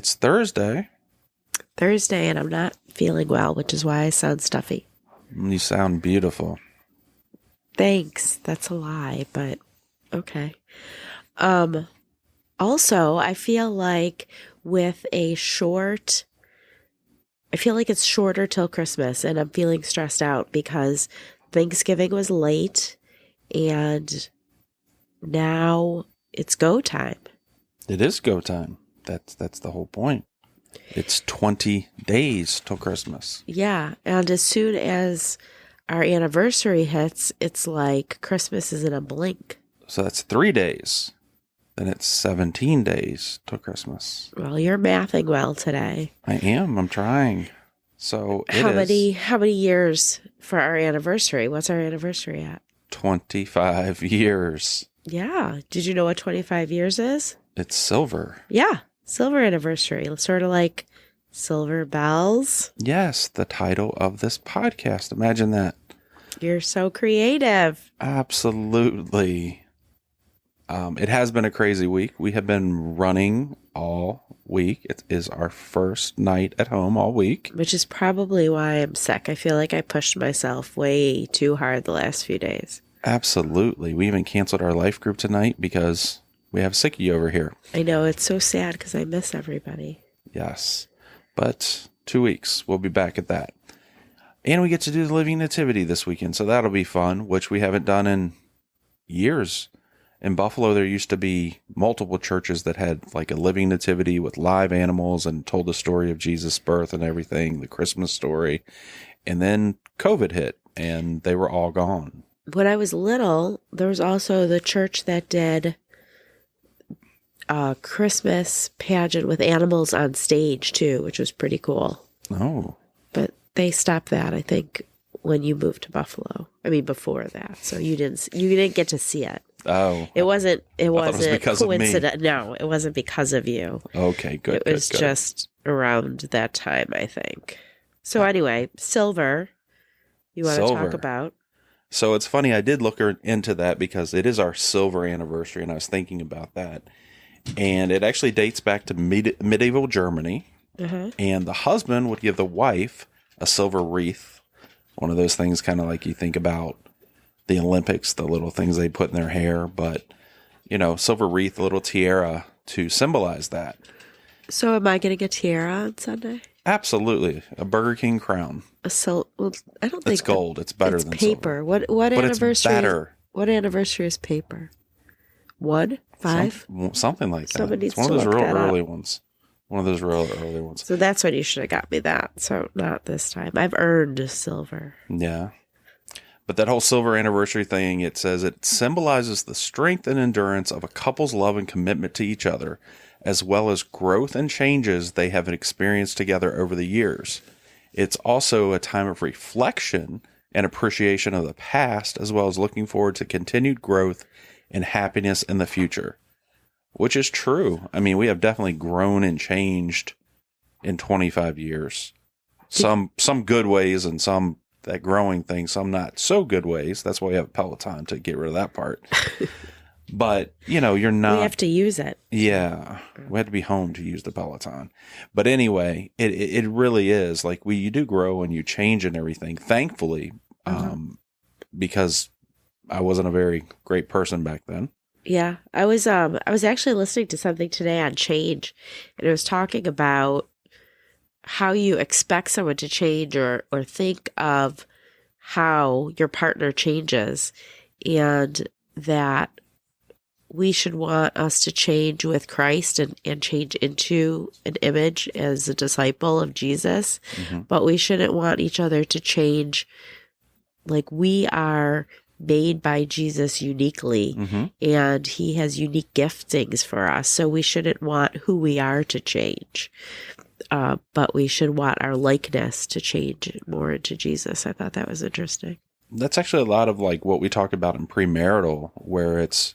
It's Thursday. And I'm not feeling well, which is why I sound stuffy. You sound beautiful. Thanks. That's a lie, but okay. Also, I feel like it's shorter till Christmas, and I'm feeling stressed out because Thanksgiving was late, and now it's go time. It is go time. That's the whole point. It's 20 days till Christmas. Yeah, and as soon as our anniversary hits, it's like Christmas is in a blink. So that's 3 days. Then it's 17 days till Christmas. Well, you're mathing well today. I am. I'm trying. So How many years for our anniversary? What's our anniversary at? 25 years. Yeah. Did you know what 25 years is? It's silver. Yeah. Silver anniversary. Sort of like Silver Bells. Yes, the title of this podcast. Imagine that. You're so creative. Absolutely. It has been a crazy week. We have been running all week. It is our first night at home all week. Which is probably why I'm sick. I feel like I pushed myself way too hard the last few days. Absolutely. We even canceled our life group tonight because we have Sickie over here. I know. It's so sad because I miss everybody. Yes. But 2 weeks. We'll be back at that. And we get to do the Living Nativity this weekend. So that'll be fun, which we haven't done in years. In Buffalo, there used to be multiple churches that had like a living nativity with live animals and told the story of Jesus' birth and everything, the Christmas story. And then COVID hit and they were all gone. When I was little, there was also the church that did a Christmas pageant with animals on stage too, which was pretty cool. Oh. But they stopped that, I think, when you moved to Buffalo. I mean, before that. So you didn't get to see it. Oh, it wasn't because coincident. Of me. No, it wasn't because of you. Okay, good. It was just around that time, I think. So anyway, silver. You want to talk about? So it's funny. I did look into that because it is our silver anniversary, and I was thinking about that. And it actually dates back to medieval Germany. Uh-huh. And the husband would give the wife a silver wreath, one of those things, kind of like you think about the Olympics, the little things they put in their hair, but, silver wreath, a little tiara to symbolize that. So am I going to get tiara on Sunday? Absolutely. A Burger King crown. Well, I don't think it's gold. It's better than paper. Silver. What but anniversary? It's better. What anniversary is paper? 1? 5? Something like that. It's one of those real early ones. One of those real early ones. So that's when you should have got me that. So not this time. I've earned silver. Yeah. But that whole silver anniversary thing, it says it symbolizes the strength and endurance of a couple's love and commitment to each other, as well as growth and changes they have experienced together over the years. It's also a time of reflection and appreciation of the past, as well as looking forward to continued growth and happiness in the future, which is true. I mean, we have definitely grown and changed in 25 years. Some good ways and some that growing thing, some not so good ways. That's why we have Peloton, to get rid of that part. But, you're not... We have to use it. Yeah. We had to be home to use the Peloton. But anyway, it really is. Like, you do grow and you change and everything, thankfully, because I wasn't a very great person back then. Yeah. I was actually listening to something today on change, and it was talking about how you expect someone to change or think of how your partner changes, and that we should want us to change with Christ and change into an image as a disciple of Jesus. Mm-hmm. But we shouldn't want each other to change. Like, we are made by Jesus uniquely, mm-hmm. and he has unique giftings for us. So we shouldn't want who we are to change. But we should want our likeness to change more into Jesus. I thought that was interesting. That's actually a lot of like what we talk about in premarital, where it's,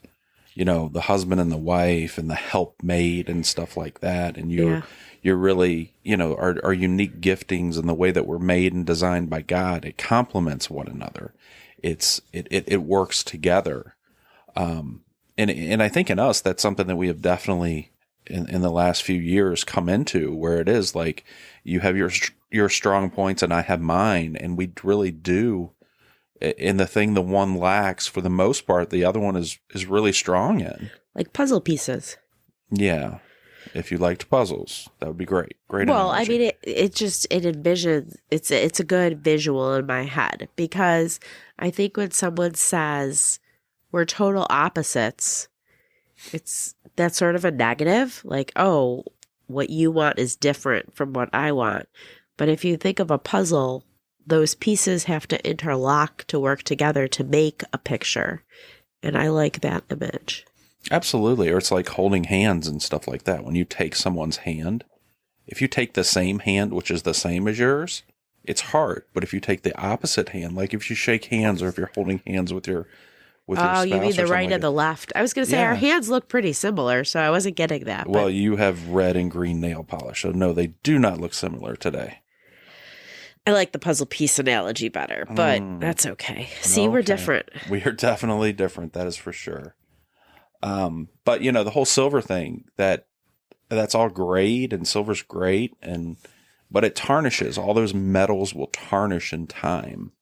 the husband and the wife and the helpmate and stuff like that. And you're really, our unique giftings and the way that we're made and designed by God, it complements one another. It works together. And I think in us, that's something that we have definitely in the last few years come into, where it is like you have your strong points and I have mine, and we really do. In the thing the one lacks, for the most part, the other one is really strong in. Like puzzle pieces. Yeah. If you liked puzzles, that would be great. Great Well, I analogy. mean, it envisions, it's a good visual in my head, because I think when someone says we're total opposites, that's sort of a negative, like, oh, what you want is different from what I want. But if you think of a puzzle, those pieces have to interlock to work together to make a picture. And I like that image. Absolutely. Or it's like holding hands and stuff like that. When you take someone's hand, if you take the same hand, which is the same as yours, it's hard. But if you take the opposite hand, like if you shake hands or if you're holding hands with your Oh, spouse you mean or the something right like and the left? I was going to say Yeah. our hands look pretty similar, so I wasn't getting that. Well, you have red and green nail polish. So no, they do not look similar today. I like the puzzle piece analogy better, but that's okay. See, we're Okay. different. We are definitely different. That is for sure. But you know, the whole silver thing, that's all great, and silver's great, but it tarnishes. All those metals will tarnish in time.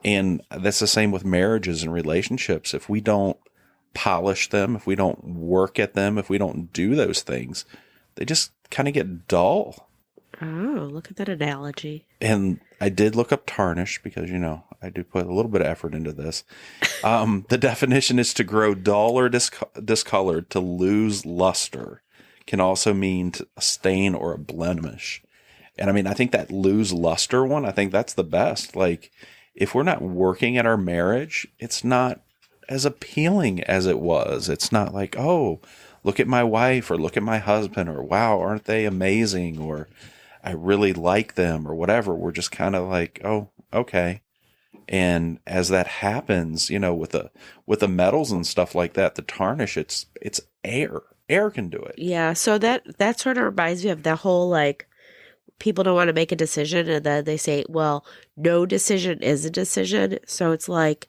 And that's the same with marriages and relationships. If we don't polish them, if we don't work at them, if we don't do those things, they just kind of get dull. Oh, look at that analogy. And I did look up tarnish because, you know, I do put a little bit of effort into this. The definition is to grow dull or discolored, to lose luster. Can also mean a stain or a blemish. And I mean, I think that lose luster one, I think that's the best. Like, if we're not working at our marriage, it's not as appealing as it was. It's not like, oh, look at my wife, or look at my husband, or wow, aren't they amazing? Or I really like them, or whatever. We're just kind of like, oh, okay. And as that happens, you know, with the metals and stuff like that, the tarnish, it's air. Air can do it. Yeah, so that sort of reminds me of the whole, like, people don't want to make a decision, and then they say, well, no decision is a decision. So it's like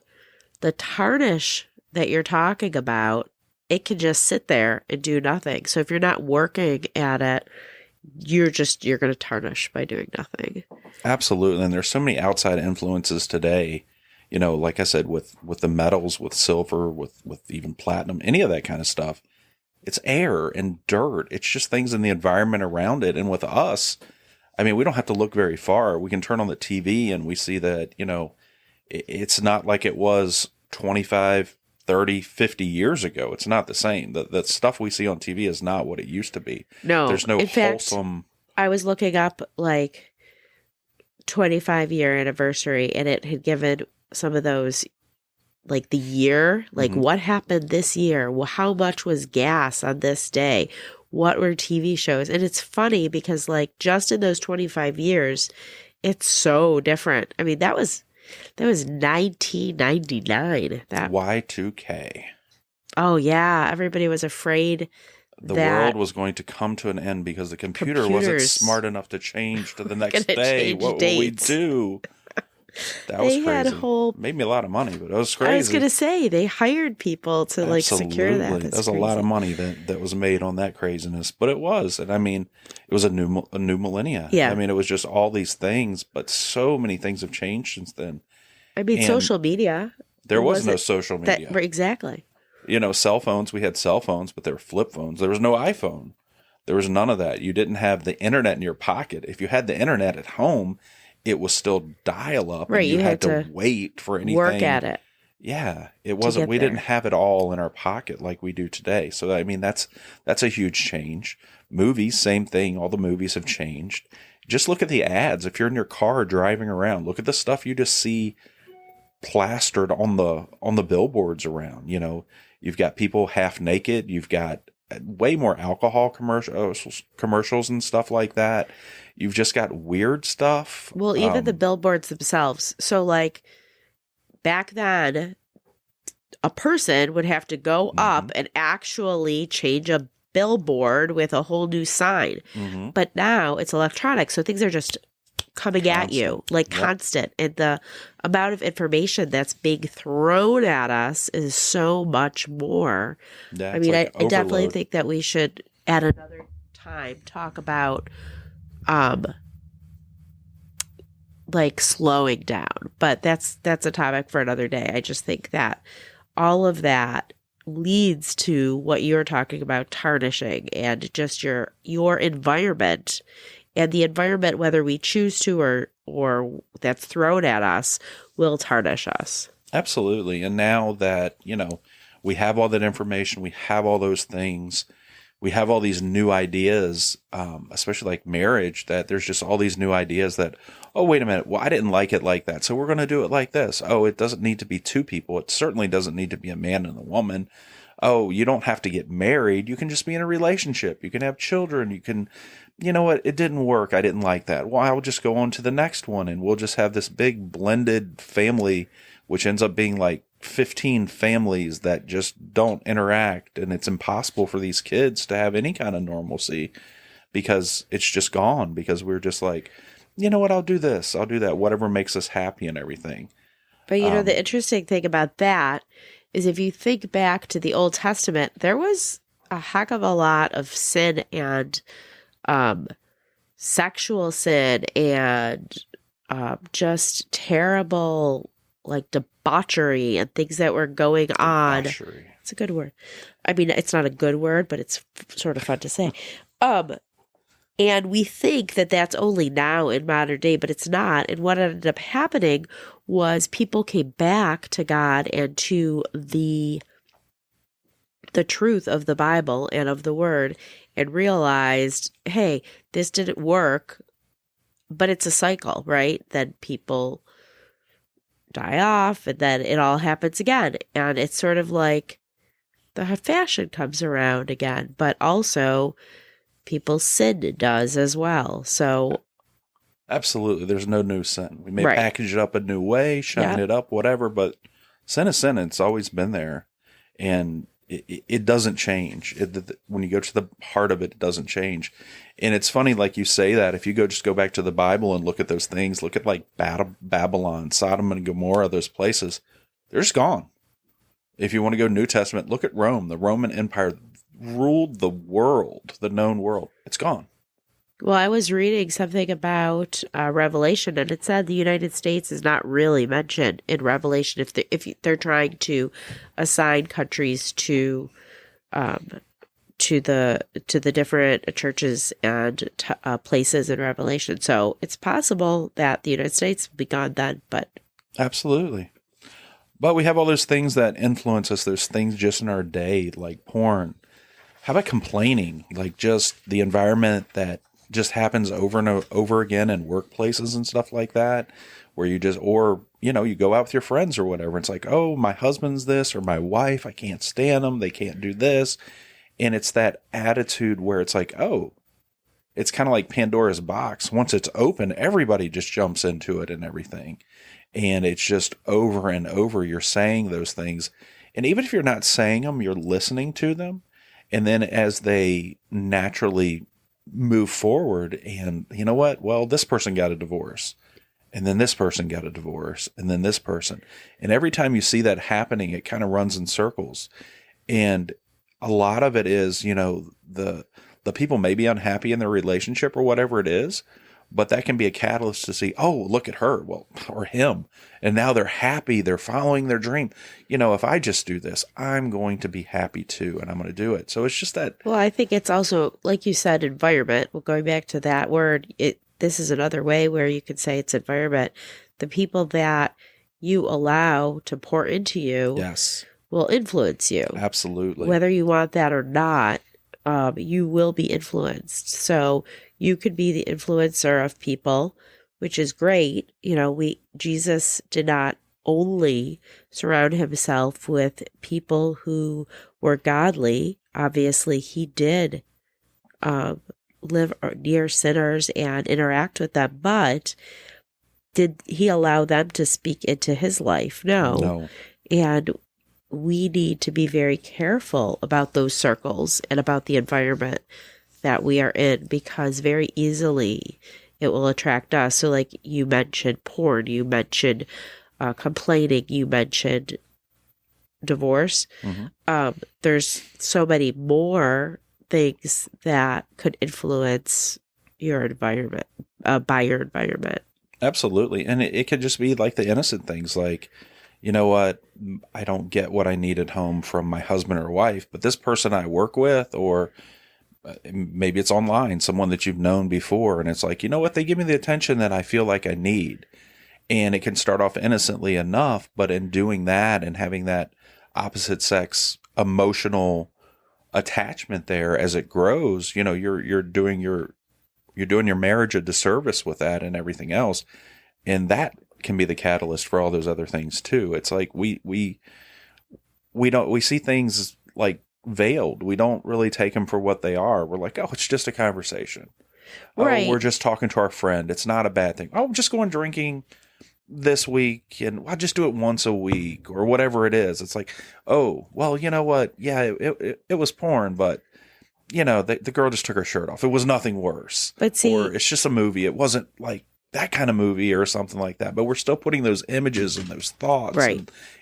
the tarnish that you're talking about, it can just sit there and do nothing. So if you're not working at it, you're going to tarnish by doing nothing. Absolutely. And there's so many outside influences today, you know, like I said, with the metals, with silver, with even platinum, any of that kind of stuff. It's air and dirt. It's just things in the environment around it. And with us, I mean, we don't have to look very far. We can turn on the TV and we see that, you know, it's not like it was 25, 30, 50 years ago. It's not the same. The stuff we see on TV is not what it used to be. No. There's no in fact, wholesome. I was looking up, like, 25-year anniversary, and it had given some of those, like, the year, like, what happened this year? Well, how much was gas on this day? What were TV shows? And it's funny because, like, just in those 25 years, it's so different. I mean, that was 1999. That Y2K. Oh yeah, everybody was afraid The that world was going to come to an end because the computer wasn't computers smart enough to change to the next gonna day. change What will we dates. do? That was They had crazy. Made me a lot of money, but it was crazy. I was gonna say they hired people to like secure that. Absolutely. That's There's a lot of crazy. money that was made on that craziness, but it was, and I mean, it was a new millennia. Yeah. I mean, it was just all these things, but so many things have changed since then. I mean, And social media. There It was no wasn't social media. Exactly. You know, cell phones. We had cell phones, but they were flip phones. There was no iPhone. There was none of that. You didn't have the internet in your pocket. If you had the internet at home, it was still dial up. Right, And you you had had to wait for anything. Work at it. Yeah, it wasn't. get We didn't there. have it all in our pocket like we do today. So I mean, that's a huge change. Movies, same thing. All the movies have changed. Just look at the ads. If you're in your car driving around, look at the stuff you just see plastered on the billboards around. You know, you've got people half naked. You've got way more alcohol commercials and stuff like that. You've just got weird stuff. Well, even the billboards themselves. So, like, back then, a person would have to go up and actually change a billboard with a whole new sign. Mhm. But now it's electronic, so things are just coming at you, like Yep. constant. And the amount of information that's being thrown at us is so much more. Yeah, I it's mean, like I definitely overload. think that we should at another time talk about um like slowing down, but that's a topic for another day. I just think that all of that leads to what you're talking about, tarnishing, and just your environment, and the environment, whether we choose to or that's thrown at us, will tarnish us. Absolutely. And now that, we have all that information, we have all those things, we have all these new ideas, especially like marriage, that there's just all these new ideas that, oh, wait a minute, well, I didn't like it like that, so we're going to do it like this. Oh, it doesn't need to be two people. It certainly doesn't need to be a man and a woman. Oh, you don't have to get married. You can just be in a relationship. You can have children. You can, you know what? It didn't work. I didn't like that. Well, I'll just go on to the next one and we'll just have this big blended family, which ends up being like 15 families that just don't interact. And it's impossible for these kids to have any kind of normalcy because it's just gone, because we're just like, you know what? I'll do this. I'll do that. Whatever makes us happy and everything. But the interesting thing about that is if you think back to the Old Testament, there was a heck of a lot of sin and sexual sin and just terrible like debauchery and things that were going on. Debauchery. It's a good word. I mean, it's not a good word, but it's sort of fun to say. And we think that that's only now in modern day, but it's not. And what ended up happening was people came back to God and to the truth of the Bible and of the Word and realized, hey, this didn't work, but it's a cycle, right? Then people die off and then it all happens again. And it's sort of like the fashion comes around again, but also people's sin does as well. So absolutely, there's no new sin. We may Right. package it up a new way, shine it up, whatever, but sin is sin. It's always been there, and it doesn't change. When you go to the heart of it, it doesn't change. And it's funny, like you say that, if you just go back to the Bible and look at those things, look at like Babylon, Sodom and Gomorrah, those places, they're just gone. If you want to go New Testament, look at Rome. The Roman Empire ruled the world, the known world. It's gone. Well, I was reading something about Revelation, and it said the United States is not really mentioned in Revelation if they're trying to assign countries to the different churches and places in Revelation. So it's possible that the United States will be gone then, but Absolutely. But we have all those things that influence us. There's things just in our day, like porn. How about complaining? Like just the environment that just happens over and over again in workplaces and stuff like that, where you just, or, you go out with your friends or whatever. It's like, oh, my husband's this, or my wife, I can't stand them. They can't do this. And it's that attitude where it's like, oh, it's kind of like Pandora's box. Once it's open, everybody just jumps into it and everything. And it's just over and over. You're saying those things. And even if you're not saying them, you're listening to them. And then as they naturally move forward, and you know what? Well, this person got a divorce. And then this person got a divorce. And then this person. And every time you see that happening, it kind of runs in circles. And a lot of it is, the people may be unhappy in their relationship or whatever it is, but that can be a catalyst to see, oh, look at her, well, or him. And now they're happy. They're following their dream. If I just do this, I'm going to be happy too, and I'm going to do it. So it's just that. Well, I think it's also, like you said, environment. Well, going back to that word, this is another way where you could say it's environment. The people that you allow to pour into you Yes, will influence you. absolutely. Whether you want that or not, you will be influenced. So you could be the influencer of people, which is great. Jesus did not only surround himself with people who were godly. Obviously, he did live near sinners and interact with them, but did he allow them to speak into his life? No. And we need to be very careful about those circles and about the environment that we are in, because very easily it will attract us. So like you mentioned porn, you mentioned complaining, you mentioned divorce. Mm-hmm. There's so many more things that could influence your environment, by your environment. Absolutely. And it could just be like the innocent things like, you know what, I don't get what I need at home from my husband or wife, but this person I work with, or maybe it's online, someone that you've known before, and it's like, you know what, they give me the attention that I feel like I need. And it can start off innocently enough, but in doing that and having that opposite sex emotional attachment there as it grows, you're doing your marriage a disservice with that and everything else. And that can be the catalyst for all those other things too. It's like we see things like veiled. We don't really take them for what they are. We're like, oh, it's just a conversation. Right. Oh, we're just talking to our friend. It's not a bad thing. Oh, I'm just going drinking this week and I'll just do it once a week or whatever it is. It's like, oh, well, you know what? Yeah, it was porn, but the girl just took her shirt off. It was nothing worse. But see, or it's just a movie. It wasn't like that kind of movie or something like that. But we're still putting those images and those thoughts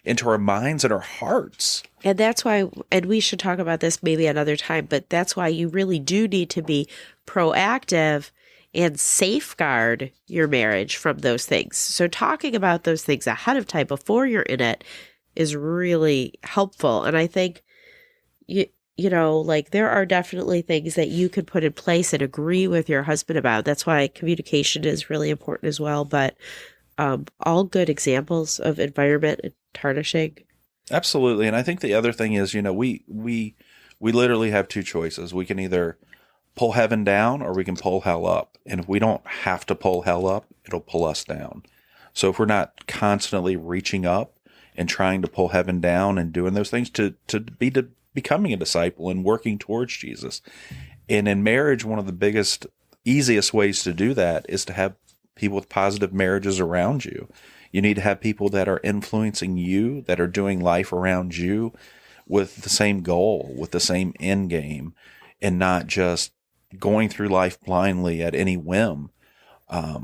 into our minds and our hearts. And that's why, and we should talk about this maybe another time, but that's why you really do need to be proactive and safeguard your marriage from those things. So talking about those things ahead of time before you're in it is really helpful. And I think, like there are definitely things that you could put in place and agree with your husband about. That's why communication is really important as well. But all good examples of environment and tarnishing. Absolutely. And I think the other thing is, we literally have two choices. We can either pull heaven down or we can pull hell up. And if we don't have to pull hell up, it'll pull us down. So if we're not constantly reaching up and trying to pull heaven down and doing those things to becoming a disciple and working towards Jesus. And in marriage, one of the biggest, easiest ways to do that is to have people with positive marriages around you. You need to have people that are influencing you, that are doing life around you with the same goal, with the same end game, and not just going through life blindly at any whim. A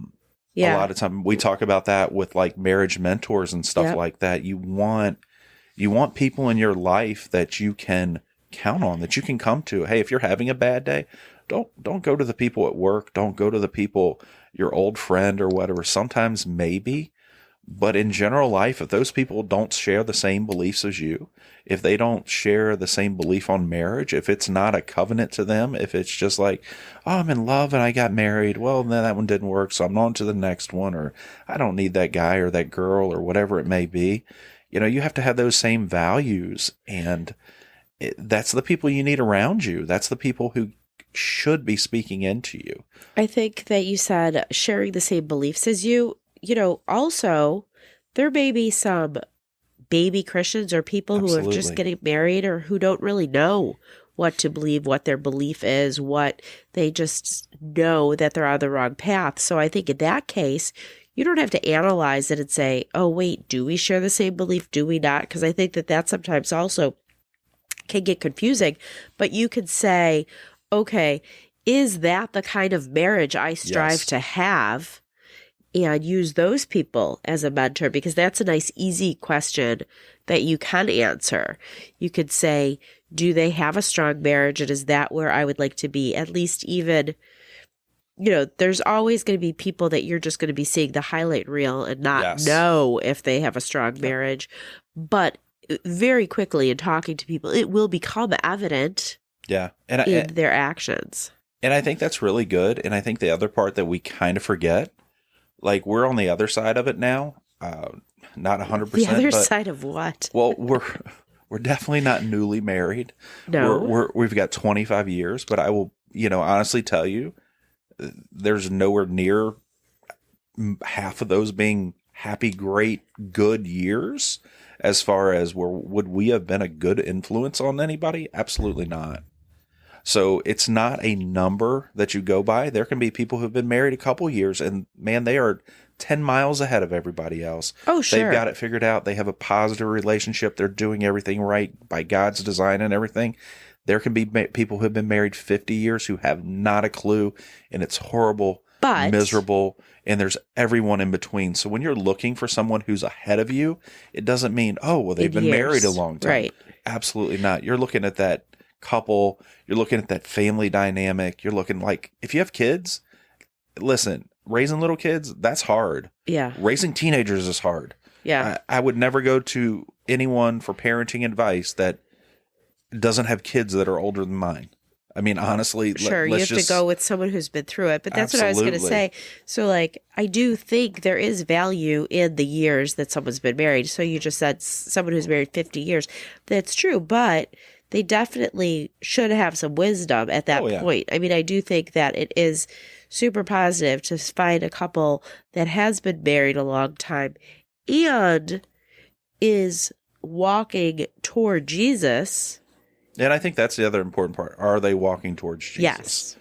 lot of time we talk about that with like marriage mentors and stuff like that. You want people in your life that you can count on, that you can come to. Hey, if you're having a bad day, don't go to the people at work. Don't go to the people, your old friend or whatever. Sometimes maybe, but in general life, if those people don't share the same beliefs as you, if they don't share the same belief on marriage, if it's not a covenant to them, if it's just like, oh, I'm in love and I got married, well, then that one didn't work, so I'm on to the next one, or I don't need that guy or that girl or whatever it may be. You have to have those same values, and that's the people you need around you. That's the people who should be speaking into you. I think that you said sharing the same beliefs as you. Also, there may be some baby Christians or people who are just getting married or who don't really know what to believe, what their belief is, what they just know that they're on the wrong path. So I think in that case, you don't have to analyze it and say, oh, wait, do we share the same belief? Do we not? Because I think that sometimes also can get confusing. But you could say, okay, is that the kind of marriage I strive to have? And use those people as a mentor, because that's a nice, easy question that you can answer. You could say, do they have a strong marriage? And is that where I would like to be? At least even, there's always going to be people that you're just going to be seeing the highlight reel and not know if they have a strong marriage. But very quickly in talking to people, it will become evident in their actions. And I think that's really good. And I think the other part that we kind of forget, like we're on the other side of it now, not 100%. The other side of what? Well, we're definitely not newly married. No, we've got 25 years, but I will, honestly tell you, there's nowhere near half of those being happy, great, good years. As far as would we have been a good influence on anybody? Absolutely not. So it's not a number that you go by. There can be people who've been married a couple years and man, they are 10 miles ahead of everybody else. Oh, sure. They've got it figured out. They have a positive relationship. They're doing everything right by God's design and everything. There can be people who've been married 50 years who have not a clue, and it's horrible, miserable, and there's everyone in between. So when you're looking for someone who's ahead of you, it doesn't mean, oh, well, they've been married a long time. Right. Absolutely not. You're looking at that couple. You're looking at that family dynamic. You're looking like, if you have kids, listen, raising little kids, that's hard. Yeah. Raising teenagers is hard. Yeah. I would never go to anyone for parenting advice that doesn't have kids that are older than mine. I mean, honestly, Sure, you let's have to go with someone who's been through it. But that's what I was going to Absolutely. say. So, like, I do think there is value in the years that someone's been married. So you just said someone who's married 50 years. That's true, but they definitely should have some wisdom at that Oh, yeah. point. I mean, I do think that it is super positive to find a couple that has been married a long time and is walking toward Jesus. And I think that's the other important part. Are they walking towards Jesus? Yes.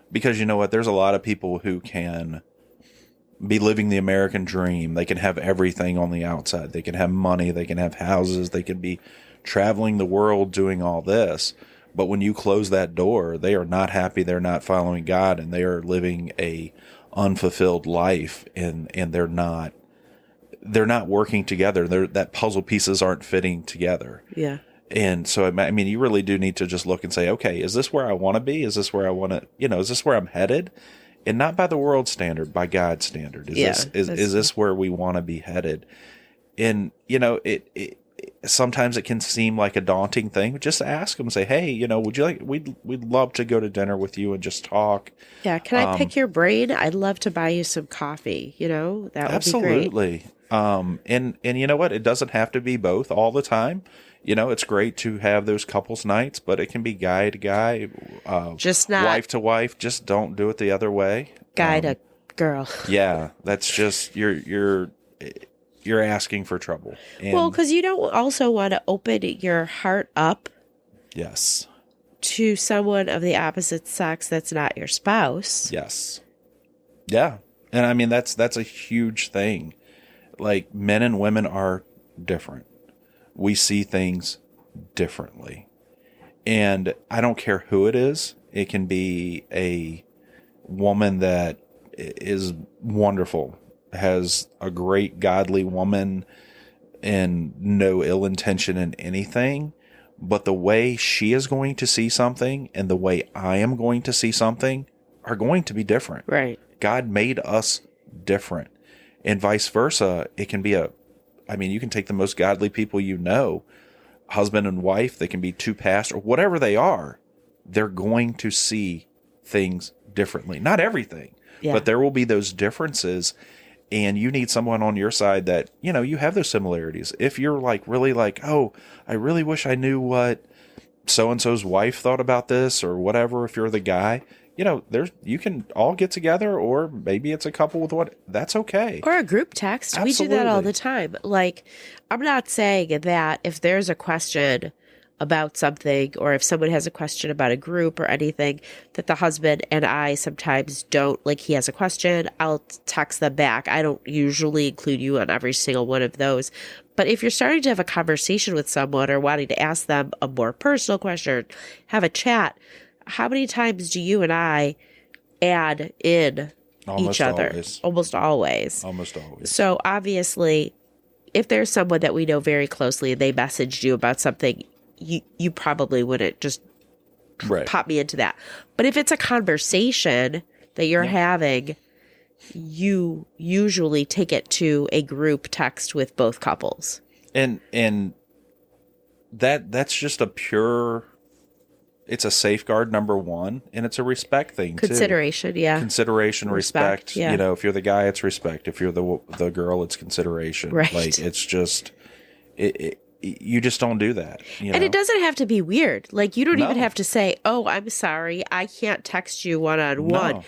Because you know what? There's a lot of people who can be living the American dream. They can have everything on the outside. They can have money. They can have houses. They can be traveling the world doing all this. But when you close that door, they are not happy. They're not following God, and they are living a unfulfilled life, and they're not working together. That puzzle pieces aren't fitting together. Yeah. And so, I mean, you really do need to just look and say, okay, is this where I want to be? Is this where I want to, is this where I'm headed? And not by the world's standard, by God's standard. Is this where we want to be headed? And, it sometimes it can seem like a daunting thing. Just ask them, say, hey, would you like, we'd love to go to dinner with you and just talk. Yeah. Can I pick your brain? I'd love to buy you some coffee. That would be great. Absolutely. And you know what? It doesn't have to be both all the time. It's great to have those couples nights, but it can be guy to guy, Just not wife to wife. Just don't do it the other way. guy to girl. Yeah, that's just you're asking for trouble. And Well, because you don't also want to open your heart up yes, to someone of the opposite sex that's not your spouse. yes, yeah, and I mean that's a huge thing. Like, men and women are different. We see things differently. And I don't care who it is. It can be a woman that is wonderful, has a great godly woman and no ill intention in anything. But the way she is going to see something and the way I am going to see something are going to be different. Right. God made us different. And vice versa. It can be you can take the most godly people husband and wife, they can be two pastors, or whatever they are. They're going to see things differently. Not everything, but there will be those differences. And you need someone on your side that, you have those similarities. If you're really oh, I really wish I knew what so-and-so's wife thought about this or whatever. If you're the guy, you can all get together, or maybe it's a couple with that's okay. Or a group text. Absolutely. We do that all the time. Like, I'm not saying that if there's a question about something, or if someone has a question about a group or anything, that the husband and I sometimes don't, like, he has a question, I'll text them back. I don't usually include you on every single one of those. But if you're starting to have a conversation with someone or wanting to ask them a more personal question, have a chat, how many times do you and I add in each other? Always. Almost always. Almost always. So obviously, if there's someone that we know very closely and they messaged you about something, you probably wouldn't just pop me into that. But if it's a conversation that you're having, you usually take it to a group text with both couples. And that's just a pure, it's a safeguard, number one, and it's a respect thing too. Consideration, Consideration, respect. Yeah. If you're the guy, it's respect. If you're the girl, it's consideration. Right. Like, it's just you just don't do that. And it doesn't have to be weird. Like, you don't even have to say, "Oh, I'm sorry, I can't text you one-on-one." No.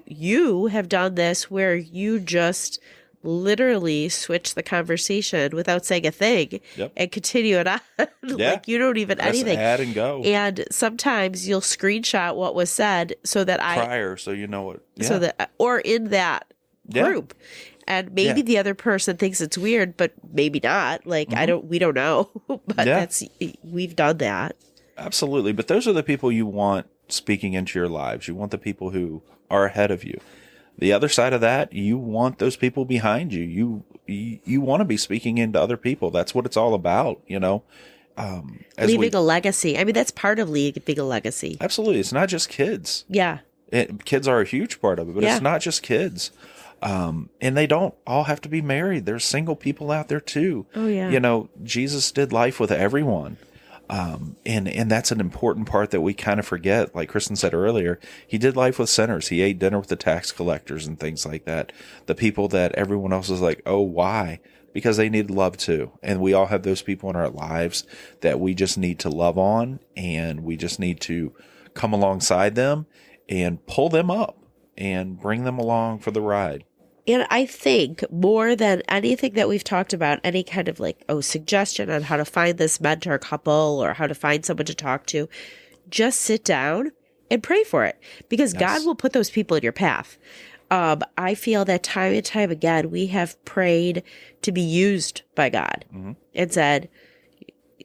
You have done this where you just literally switch the conversation without saying a thing and continue it on. Like, you don't even anything. Add and go. And sometimes you'll screenshot what was said so that prior, so you know what. Yeah. So that, or in that group. And maybe the other person thinks it's weird, but maybe not. Like, we don't know. But we've done that. Absolutely. But those are the people you want speaking into your lives. You want the people who are ahead of you. The other side of that, you want those people behind you. You want to be speaking into other people. That's what it's all about, as Leaving we a legacy. I mean, that's part of leaving a legacy. absolutely, it's not just kids. Yeah. Kids are a huge part of it, but Yeah. it's not just kids. And they don't all have to be married. There's single people out there too. Oh, yeah. You know, Jesus did life with everyone. And that's an important part that we kind of forget. Like Kristen said earlier, he did life with sinners. He ate dinner with the tax collectors and things like that. The people that everyone else is like, oh, why? Because they need love too. And we all have those people in our lives that we just need to love on, and we just need to come alongside them and pull them up and bring them along for the ride. And I think more than anything that we've talked about, any kind of like, suggestion on how to find this mentor couple or how to find someone to talk to, just sit down and pray for it, because Yes. God will put those people in your path. I feel that time and time again, we have prayed to be used by God and said,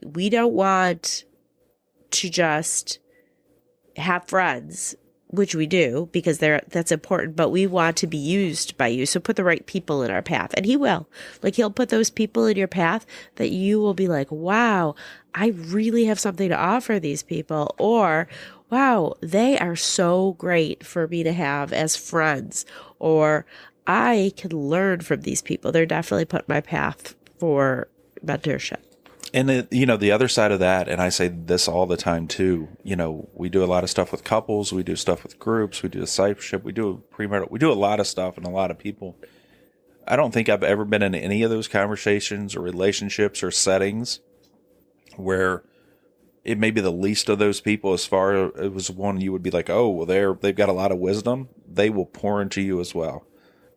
we don't want to just have friends, which we do because that's important, but we want to be used by you. So put the right people in our path, and he will. Like, he'll put those people in your path that you will be like, wow, I really have something to offer these people, or wow, they are so great for me to have as friends, or I can learn from these people. They're definitely put in my path for mentorship. And the other side of that, and I say this all the time too, we do a lot of stuff with couples, we do stuff with groups, we do discipleship, we do premarital, we do a lot of stuff and a lot of people. I don't think I've ever been in any of those conversations or relationships or settings where it may be the least of those people, as far as it was one you would be like, oh, well, they've got a lot of wisdom. They will pour into you as well.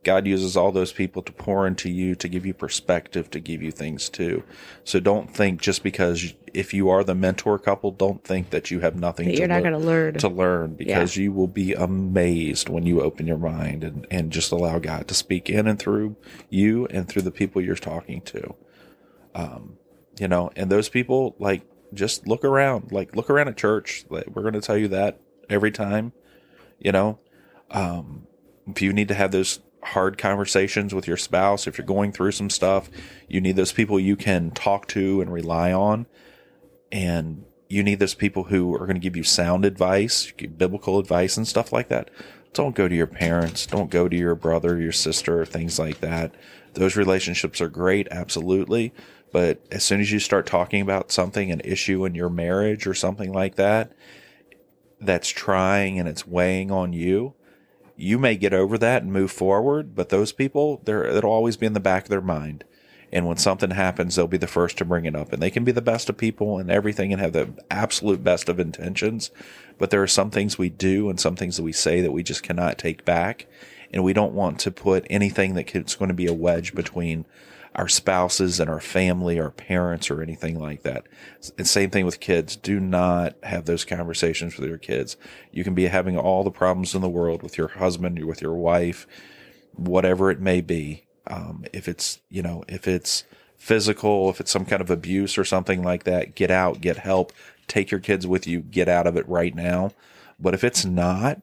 God uses all those people to pour into you, to give you perspective, to give you things too. So don't think just because if you are the mentor couple, don't think that you have nothing You're not going to learn, because you will be amazed when you open your mind and just allow God to speak in and through you and through the people you're talking to. And those people, like, just look around at church. Like, we're going to tell you that every time, if you need to have those hard conversations with your spouse, if you're going through some stuff, you need those people you can talk to and rely on. And you need those people who are going to give you sound advice, biblical advice and stuff like that. Don't go to your parents. Don't go to your brother, your sister, or things like that. Those relationships are great, absolutely. But as soon as you start talking about something, an issue in your marriage or something like that, that's trying and it's weighing on you, you may get over that and move forward, but those people, it'll always be in the back of their mind. And when something happens, they'll be the first to bring it up. And they can be the best of people and everything and have the absolute best of intentions. But there are some things we do and some things that we say that we just cannot take back. And we don't want to put anything that's going to be a wedge between our spouses and our family, our parents, or anything like that. And same thing with kids. Do not have those conversations with your kids. You can be having all the problems in the world with your husband, or with your wife, whatever it may be. If it's physical, if it's some kind of abuse or something like that, get out, get help, take your kids with you, get out of it right now. But if it's not,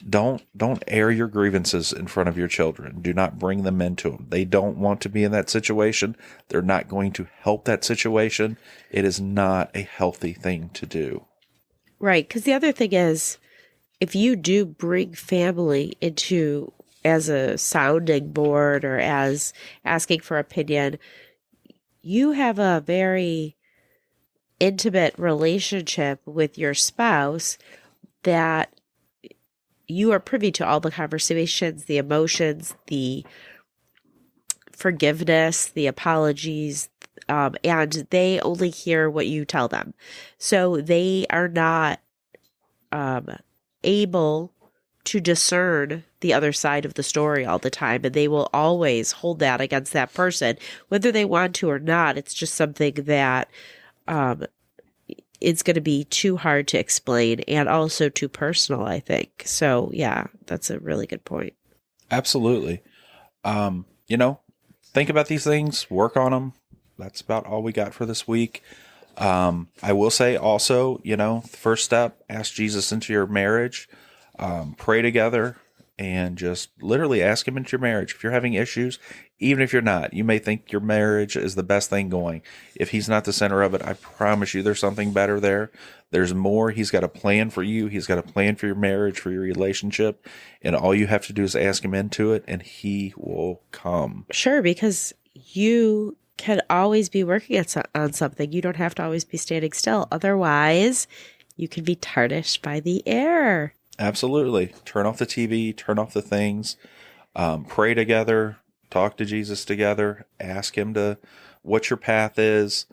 don't air your grievances in front of your children. Do not bring them into them. They don't want to be in that situation. They're not going to help that situation. It is not a healthy thing to do. Right. Because the other thing is, if you do bring family into as a sounding board or as asking for opinion, you have a very intimate relationship with your spouse that you are privy to all the conversations, the emotions, the forgiveness, the apologies, and they only hear what you tell them. So they are not able to discern the other side of the story all the time, and they will always hold that against that person, whether they want to or not. It's just something that it's going to be too hard to explain and also too personal, I think. So yeah, that's a really good point. Absolutely. Think about these things, work on them. That's about all we got for this week. I will say also, the first step, ask Jesus into your marriage, pray together, and just literally ask him into your marriage. If you're having issues, even if you're not, you may think your marriage is the best thing going. If he's not the center of it, I promise you there's something better there. There's more. He's got a plan for you. He's got a plan for your marriage, for your relationship. And all you have to do is ask him into it, and he will come. Sure, because you can always be working on something. You don't have to always be standing still. Otherwise, you can be tarnished by the air. Absolutely. Turn off the TV, turn off the things, pray together, talk to Jesus together, ask him what your path is,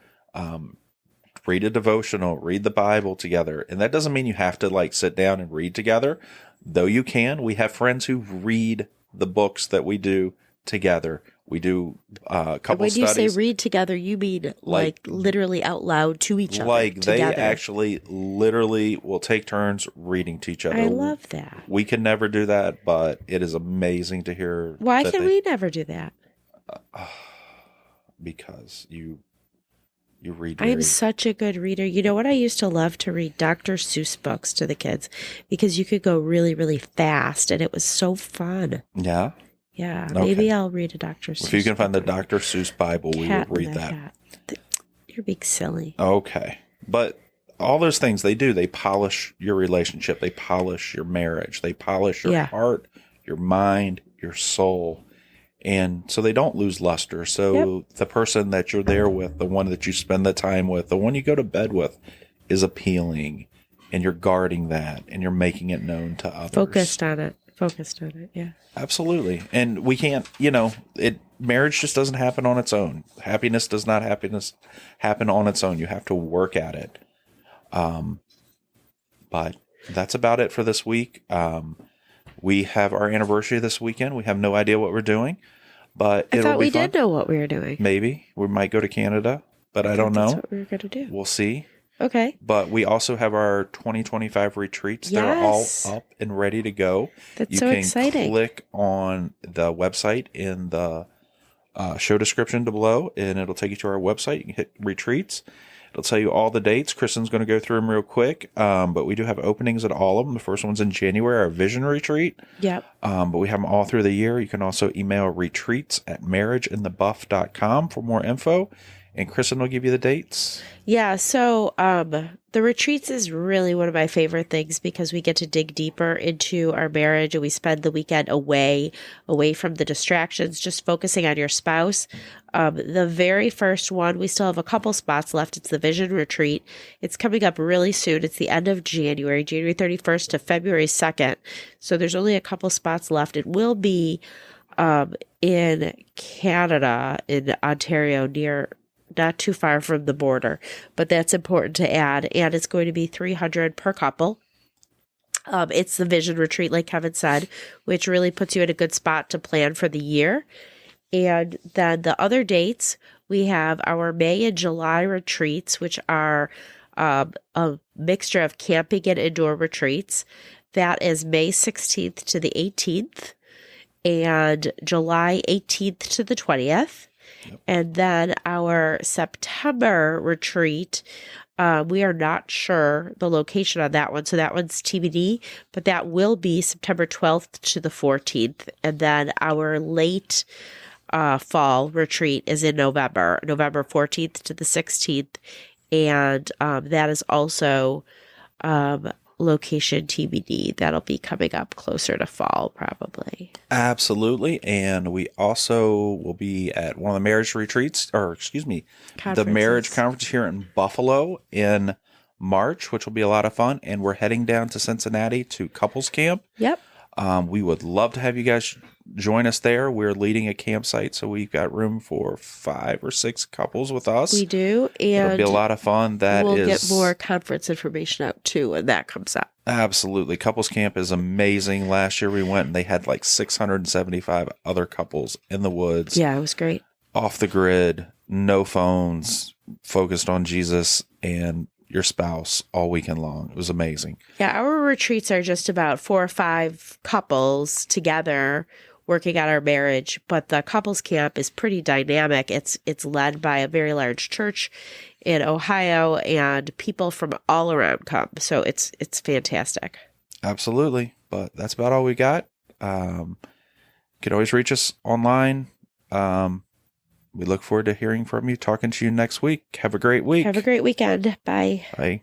read a devotional, read the Bible together. And that doesn't mean you have to like sit down and read together, though you can. We have friends who read the books that we do together. We do a couple when studies. When you say read together, you mean like literally out loud to each other. Like together. They actually literally will take turns reading to each other. I love that. We can never do that, but it is amazing to hear. Why can we never do that? Because you read. I am such a good reader. You know what? I used to love to read Dr. Seuss books to the kids because you could go really, really fast, and it was so fun. Yeah. Yeah, maybe I'll read a Dr. Seuss. If you can find the Dr. Seuss Bible, we will read that. You're being silly. Okay. But all those things they do, they polish your relationship. They polish your marriage. They polish your heart, your mind, your soul. And so they don't lose luster. So the person that you're there with, the one that you spend the time with, the one you go to bed with is appealing. And you're guarding that and you're making it known to others. Focused on it, yeah. Absolutely. And we can't, marriage just doesn't happen on its own. Happiness does not happen on its own. You have to work at it. But that's about it for this week. We have our anniversary this weekend. We have no idea what we're doing, but I thought we fun. did know what we were doing. Maybe we might go to Canada, but I don't know. That's what we were going to do. We'll see. Okay. But we also have our 2025 retreats. Yes. They're all up and ready to go. That's so exciting. You can click on the website in the show description below, and it'll take you to our website. You can hit retreats. It'll tell you all the dates. Kristen's going to go through them real quick, but we do have openings at all of them. The first one's in January, our Vision Retreat. Yep. But we have them all through the year. You can also email retreats@marriageinthebuff.com for more info. And Kristen will give you the dates. Yeah, so the retreats is really one of my favorite things because we get to dig deeper into our marriage and we spend the weekend away from the distractions, just focusing on your spouse. The very first one, we still have a couple spots left. It's the Vision Retreat. It's coming up really soon. It's the end of January 31st to February 2nd. So there's only a couple spots left. It will be in Canada, in Ontario, not too far from the border, but that's important to add. And it's going to be $300 per couple. It's the Vision Retreat, like Kevin said, which really puts you in a good spot to plan for the year. And then the other dates, we have our May and July retreats, which are a mixture of camping and indoor retreats. That is May 16th to the 18th and July 18th to the 20th. Yep. And then our September retreat, we are not sure the location on that one. So that one's TBD, but that will be September 12th to the 14th. And then our late fall retreat is in November 14th to the 16th. And that is also location TBD. That'll be coming up closer to fall, probably. Absolutely. And we also will be at one of the marriage retreats, the marriage conference here in Buffalo in March, which will be a lot of fun. And we're heading down to Cincinnati to couples camp. Yep. We would love to have you guys join us there. We're leading a campsite, so we've got room for 5 or 6 couples with us. We do, and it'll be a lot of fun. We'll get more conference information out too when that comes up. Absolutely. Couples camp is amazing. Last year we went and they had like 675 other couples in the woods. Yeah, it was great. Off the grid, no phones, focused on Jesus and your spouse all weekend long. It was amazing. Yeah, our retreats are just about 4 or 5 couples together working on our marriage, but the couples camp is pretty dynamic. It's led by a very large church in Ohio, and people from all around come. So it's fantastic. Absolutely. But that's about all we got. You can always reach us online We look forward to hearing from you, talking to you next week. Have a great week. Have a great weekend. Bye. Bye.